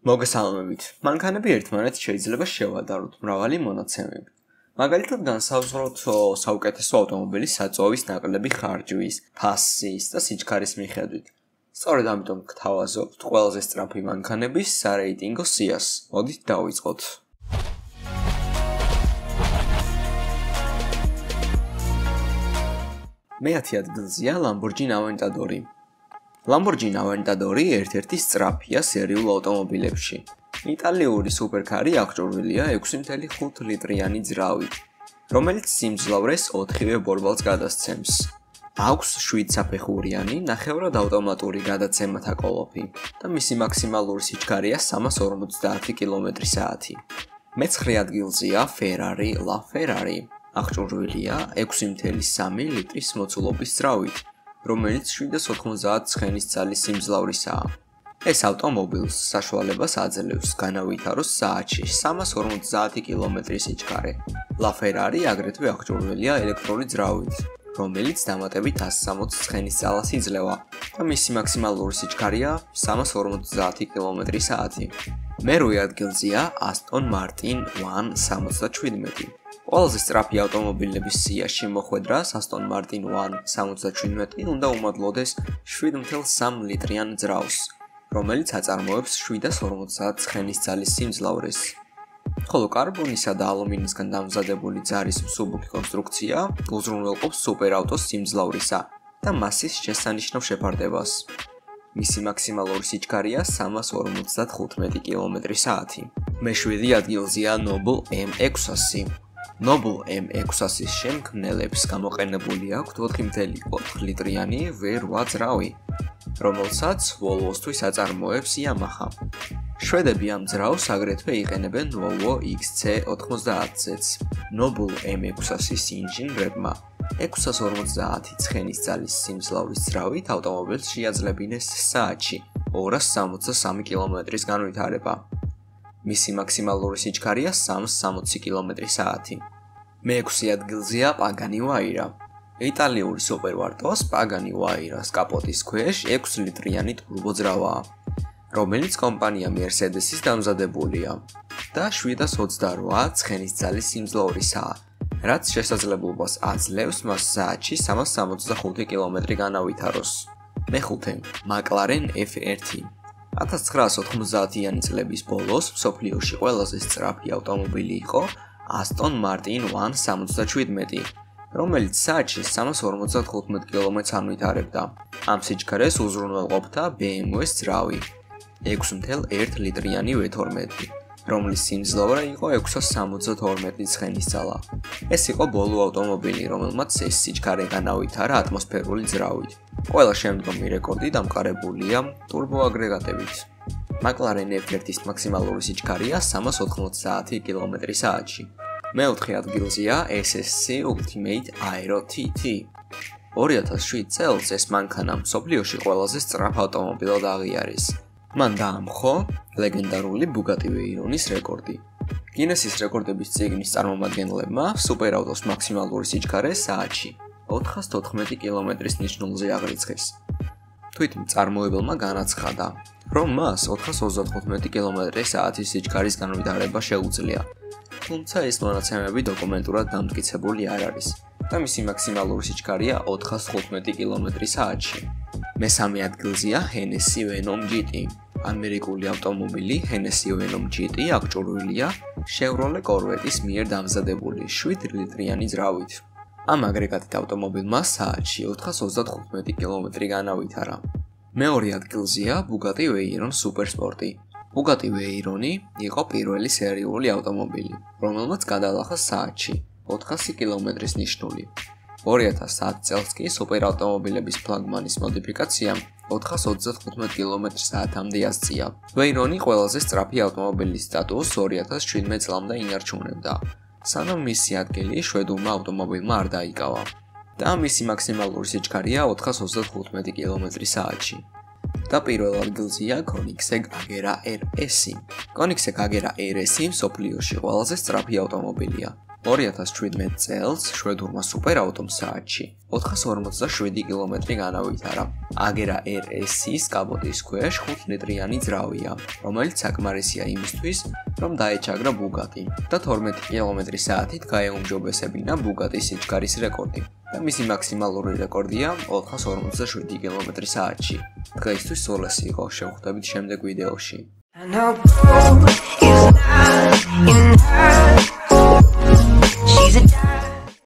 მოგესალმებით. მანქანები ერთმანეთს შეიძლება შევადაროთ მრავალი მონაცემებით. მაგალითად, განსაზღვროთ საუკეთესო ავტომობილის საწვავის ნაკლები ხარჯვის, ფასის და სიჩქარის მიხედვით. სწორედ ამიტომ გთავაზობთ ყველაზე სწრაფი მანქანების სარეიტინგო სიას. მოდით დავიწყოთ. მე-10 ადგილზეა Lamborghini Aventador. Lamborghini Aventador ერთ-ერთი სწრაფია სერიულ ავტომობილებში. იტალიური სუპერკარი აღჭურვილია 6.5 ლიტრიანი ძრავით, რომელიც სიმძლავრეს 4-ვე ბორბალს გადასცემს. აქვს 7 საფეხურიანი ნახევრად ავტომატური გადაცემათა კოლოფი და მისი მაქსიმალური სიჩქარეა 350 კმ/სთ. მე-9 ადგილზეა Ferrari LaFerrari. აღჭურვილია 6.3 ლიტრის მოცულობის ძრავით, რომელიც 790 ცხენისწყლის სიმძლავრისაა. ეს ავტომობილს საშუალებას აძლევს განავითაროს საათში 350 კმ სიჩქარე. LaFerrari აგრეთვე აღჭურვილია ელექტრული ძრავით, რომელიც დამატებით 160 ცხენისწყალს იძლევა და მისი მაქსიმალური სიჩქარეა 350 კმ/სთ. მე-8 ადგილზეა Aston Martin 1.77. ყველაზე სწრაფი ავტომობილების სიაში მოხვედრას Aston Martin 1.77 უნდა უმადლოდეს 7.3 ლიტრიან ძრავს, რომელიც აწარმოებს 750 ცხენისწყლის სიმძლავრეს. ხოლო კარბონისა და ალუმინისგან დამზადებული ძარის მსუბუქი კონსტრუქცია უზრუნველყოფს სუპერავტოს სიმძლავრისა და მასის შესანიშნავ შეფარდებას. მისი მაქსიმალური სიჩქარეა 355 კმ/სთ. მე-7 ადგილზეა Noble M600. Noble M600-ის შემქმნელებს გამოყენებული აქვთ 4.4 ლიტრიანი V8 ძრავი, რომელსაც Volvo-სთვის აწარმოებს Yamaha. შვედები ამ ძრავს აგრეთვე იყენებენ Volvo XC90-ზეც. Noble M600-ის ინჟინრებმა 650 ცხენისწყლის სიმძლავრის ძრავით ავტომობილს შეაძლებინეს საათში 263 კმ-ის განვითარება. მისი მაქსიმალური სიჩქარეა 360 კმ/სთ. მე-6 ადგილზეა Pagani Huayra. იტალიური სუპერვარტოს Pagani Huayra-ს კაპოტის ქვეშ 6 ლიტრიანი ტურბოძრავაა, რომელიც კომპანია Mercedes-ის დამზადებულია და 728 ცხენისწყლის სიმძლავრისაა, რაც შესაძლებლობას აძლევს მას საათში 365 კმ განავითაროს. მე-5 McLaren F1. 1990-იანი წლების ბოლოს მსოფლიოში ყველაზე სწრაფი ავტომობილი იყო Aston Martin 1.77, რომელიც საათში 355 კმ-ს ანვითარებდა. ამ სიჩქარეს უზრუნველყოფდა BMW-ს ძრავი 6.1 ლიტრიანი V12, რომლის სიმძლავრე იყო 672 ცხენისწყალი. ეს იყო ბოლო ავტომობილი, რომელმაც ეს სიჩქარე განავითარა ატმოსფერული ძრავით. ყველა შემდგომი რეკორდი დამყარებულია ტურბოაგრეგატებით. McLaren F1-ის მაქსიმალური სიჩქარეა 390 კმ/სთ. მე-4 ადგილზეა SSC Ultimate Aero TT. 2007 წელს ეს მანქანა მსოფლიოში ყველაზე სწრაფ ავტომობილად აღიარეს. მან დაამხო ლეგენდარული Bugatti Veyronis რეკორდი. გინესის რეკორდების წიგნის წარმომადგენლებმა სუპერავტოს მაქსიმალური სიჩქარე საათში 414 კმ-ის ნიშნულზე აღრიცხეს. თვით მწარმოებელმა განაცხადა, რომ მას 435 კმ/სთ სიჩქარის განვითარება შეუძლია, თუმცა ეს მონაცემები დოკუმენტურად დამტკიცებული არ არის და მისი მაქსიმალური სიჩქარეა 415 კმ/სთ. მე-3 ადგილზეა Hennessy Venom GT. ამერიკული ავტომობილი Hennessy Venom GT აღჭურვილია Chevrolet Corvette-ის მიერ დამზადებული 7 ლიტრიანი ძრავით. ამ აგრეგატით ავტომობილმა საათში 435 კმ განავითარა. მე-2 ადგილზეა Bugatti Veyron Supersport. Bugatti Veyroni იყო პირველი სერიული ავტომობილი, რომელმაც გადალახა საათში 400 კმ-ის ნიშნული. 2010 წელს კი სუპერავტომობილების ფლაგმანის მოდიფიკაციამ 435 კმ/სთ-მდე ასწია. Veyroni ყველაზე სწრაფი ავტომობილის სტატუსს 2017 წლამდე ინარჩუნებდა, სანამ მისი ადგილი შვედურმა ავტომობილმა არ დაიკავა და მისი მაქსიმალური სიჩქარეა 435 კმ/სთ. და პირველ ადგილზეა Koenigsegg Agera RS. Koenigsegg Agera RS მსოფლიოში ყველაზე სწრაფი ავტომობილია. 2017 წელს შვედურმა სუპერაუტომ საათში 447 კილომეტრი განავითარა. აგერა RS-ის კაპოტის ქვეშ 5 მეტრიანი ძრავია, რომელიც საკმარისია იმისთვის, რომ დაეჩაგრა ბუგატი და 12 კმ/სთ-ით გაეუმჯობესებინა ბუგატის სიჩქარის რეკორდი. და მისი მაქსიმალური რეკორდია 447 კმ/სთ-ში. დღეისთვის სულ ეს იყო, შევხვდებით შემდეგ ვიდეოში.